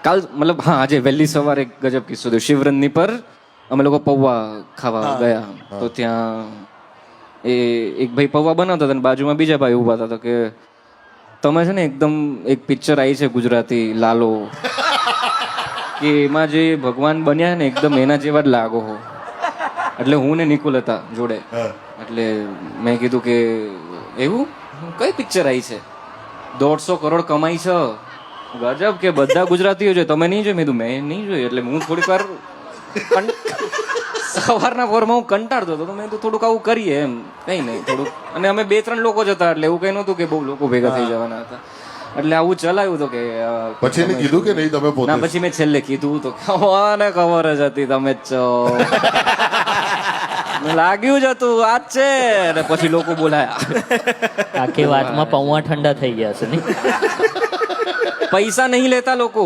કાલ મતલબ હા આજે વહેલી સવારે એક ગજબ કિસ્સો થયો. શિવરંજની પર અમે લોકો પૌવા ખાવા ગયા તો ત્યાં એ એક ભાઈ પૌવા બનાવતા હતા અને બાજુમાં બીજા ભાઈ ઊભા હતા તો કે તમે છે ને એકદમ એક પિક્ચર આવી છે ગુજરાતી લાલો કે એમાં જે ભગવાન બન્યા ને એકદમ એના જેવા જ લાગો હો. એટલે હું ને નિકુલ હતા જોડે. એટલે મેં કીધું કે એવું કઈ પિક્ચર આવી છે 150 કરોડ કમાઈ છે ગજબ કે બધા ગુજરાતીઓ છે તમે નહીં જોઈ. મેં કીધું મેં નહીં જોઈ. એટલે હું થોડીક વાર સવારના પોરમાં હું કંટાળતો હતો તો મેં કીધું થોડુંક આવું કરીએ એમ કઈ નહીં થોડુંક. અને અમે 2-3 લોકો જ હતા એટલે એવું કઈ નહોતું કે બહુ લોકો ભેગા થઈ જવાના હતા. એટલે આવું ચલાવ્યું હતું કે પછી એને કીધું કે નહીં તમે પોતે? ના પછી મેં છેલ્લે કીધું તો મને ખબર જ હતી તમે જ છો. લાગ્યું જ હતું આ જ છે. અને પછી લોકો બોલાયા આખી વાતમાં પૌવા ઠંડા થઈ ગયા છે નહીં. પૈસા નહીં લેતા લોકો.